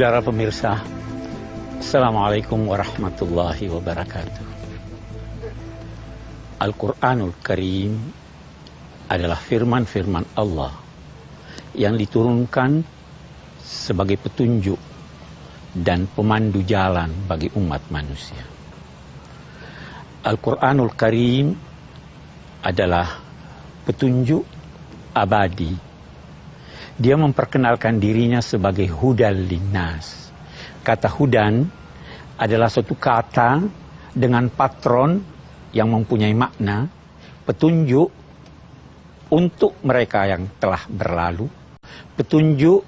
Saudara pemirsa, Assalamualaikum warahmatullahi wabarakatuh. Al-Quranul Karim adalah firman-firman Allah yang diturunkan sebagai petunjuk dan pemandu jalan bagi umat manusia. Al-Quranul Karim adalah petunjuk abadi. Dia memperkenalkan dirinya sebagai hudal linnas. Kata hudan adalah suatu kata dengan patron yang mempunyai makna petunjuk untuk mereka yang telah berlalu, petunjuk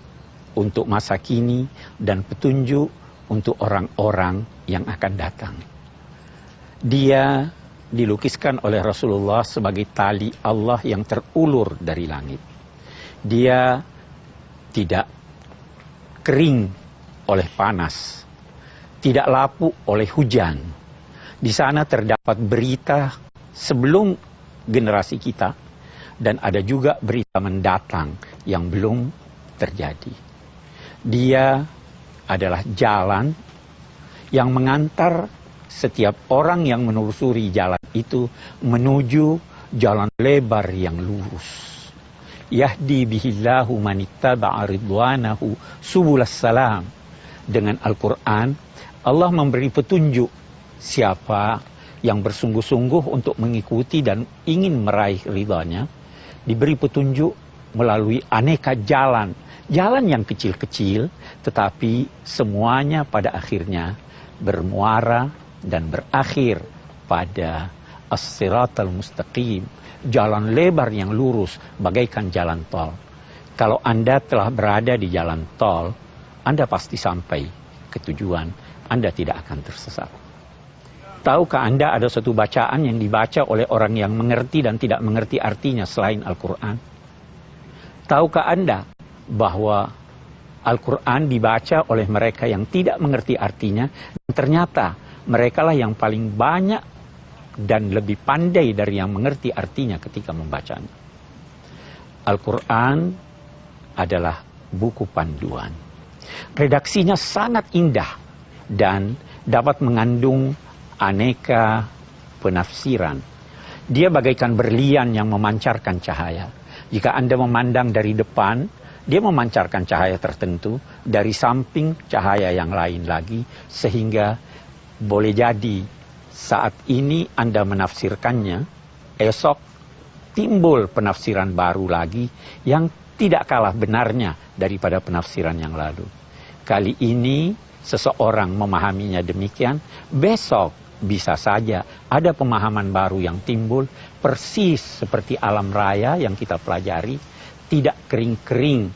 untuk masa kini, dan petunjuk untuk orang-orang yang akan datang. Dia dilukiskan oleh Rasulullah sebagai tali Allah yang terulur dari langit. Dia tidak kering oleh panas, tidak lapuk oleh hujan. Di sana terdapat berita sebelum generasi kita, dan ada juga berita mendatang yang belum terjadi. Dia adalah jalan yang mengantar setiap orang yang menelusuri jalan itu menuju jalan lebar yang lurus. Yahdi bihillahu manittaba'a ridwanahu subulas salam. Dengan Al-Quran, Allah memberi petunjuk siapa yang bersungguh-sungguh untuk mengikuti dan ingin meraih ridhanya, diberi petunjuk melalui aneka jalan. Jalan yang kecil-kecil, tetapi semuanya pada akhirnya bermuara dan berakhir pada as-siratal mustaqim. Jalan lebar yang lurus bagaikan jalan tol. Kalau Anda telah berada di jalan tol, Anda pasti sampai ke tujuan. Anda tidak akan tersesat. Tahukah Anda ada suatu bacaan yang dibaca oleh orang yang mengerti dan tidak mengerti artinya selain Al-Quran? Tahukah Anda bahwa Al-Quran dibaca oleh mereka yang tidak mengerti artinya, dan ternyata merekalah yang paling banyak dan lebih pandai dari yang mengerti artinya ketika membacanya. Al-Quran adalah buku panduan. Redaksinya sangat indah dan dapat mengandung aneka penafsiran. Dia bagaikan berlian yang memancarkan cahaya. Jika Anda memandang dari depan, dia memancarkan cahaya tertentu, dari samping cahaya yang lain lagi, sehingga boleh jadi saat ini Anda menafsirkannya, esok timbul penafsiran baru lagi yang tidak kalah benarnya daripada penafsiran yang lalu. Kali ini seseorang memahaminya demikian, besok bisa saja ada pemahaman baru yang timbul, persis seperti alam raya yang kita pelajari, tidak kering-kering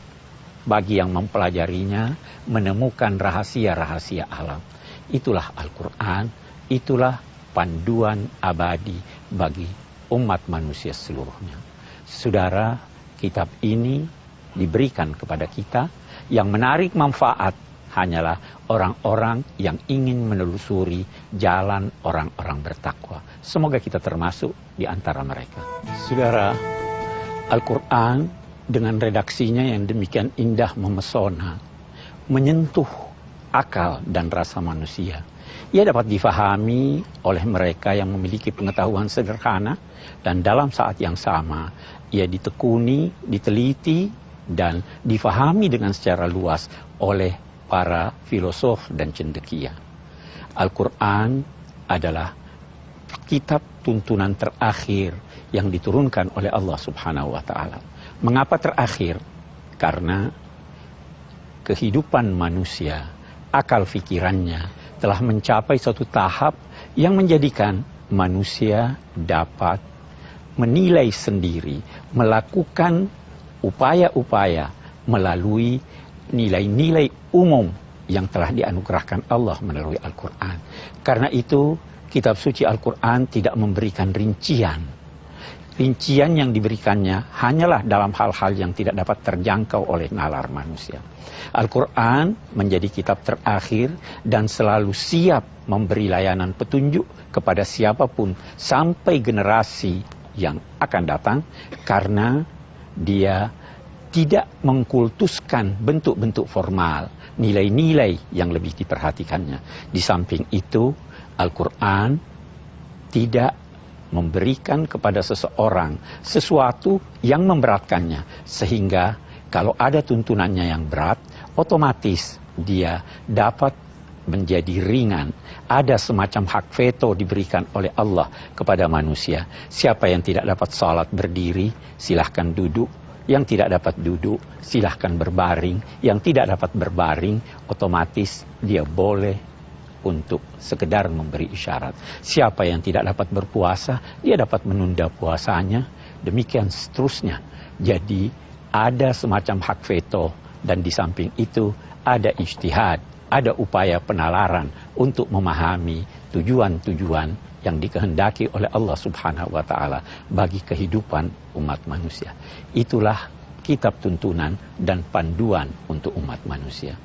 bagi yang mempelajarinya, menemukan rahasia-rahasia alam. Itulah Al-Quran, itulah panduan abadi bagi umat manusia seluruhnya. Saudara, kitab ini diberikan kepada kita, yang menarik manfaat hanyalah orang-orang yang ingin menelusuri jalan orang-orang bertakwa. Semoga kita termasuk di antara mereka. Saudara, Al-Quran dengan redaksinya yang demikian indah memesona, menyentuh akal dan rasa manusia. Ia dapat difahami oleh mereka yang memiliki pengetahuan sederhana, dan dalam saat yang sama ia ditekuni, diteliti, dan difahami dengan secara luas oleh para filosof dan cendekia. Al-Quran adalah kitab tuntunan terakhir yang diturunkan oleh Allah Subhanahu wa Ta'ala. Mengapa terakhir? Karena kehidupan manusia, akal fikirannya telah mencapai suatu tahap yang menjadikan manusia dapat menilai sendiri, melakukan upaya-upaya melalui nilai-nilai umum yang telah dianugerahkan Allah melalui Al-Quran. Karena itu, kitab suci Al-Quran tidak memberikan rincian. Rincian yang diberikannya hanyalah dalam hal-hal yang tidak dapat terjangkau oleh nalar manusia. Al-Quran menjadi kitab terakhir dan selalu siap memberi layanan petunjuk kepada siapapun sampai generasi yang akan datang, karena dia tidak mengkultuskan bentuk-bentuk formal, nilai-nilai yang lebih diperhatikannya. Di samping itu, Al-Quran tidak memberikan kepada seseorang sesuatu yang memberatkannya, sehingga kalau ada tuntunannya yang berat, otomatis dia dapat menjadi ringan. Ada semacam hak veto diberikan oleh Allah kepada manusia. Siapa yang tidak dapat salat berdiri, silahkan duduk. Yang tidak dapat duduk, silahkan berbaring. Yang tidak dapat berbaring, otomatis dia boleh untuk sekedar memberi isyarat. Siapa yang tidak dapat berpuasa, dia dapat menunda puasanya. Demikian seterusnya. Jadi ada semacam hak veto, dan di samping itu ada ijtihad, ada upaya penalaran untuk memahami tujuan-tujuan yang dikehendaki oleh Allah Subhanahu wa Ta'ala bagi kehidupan umat manusia. Itulah kitab tuntunan dan panduan untuk umat manusia.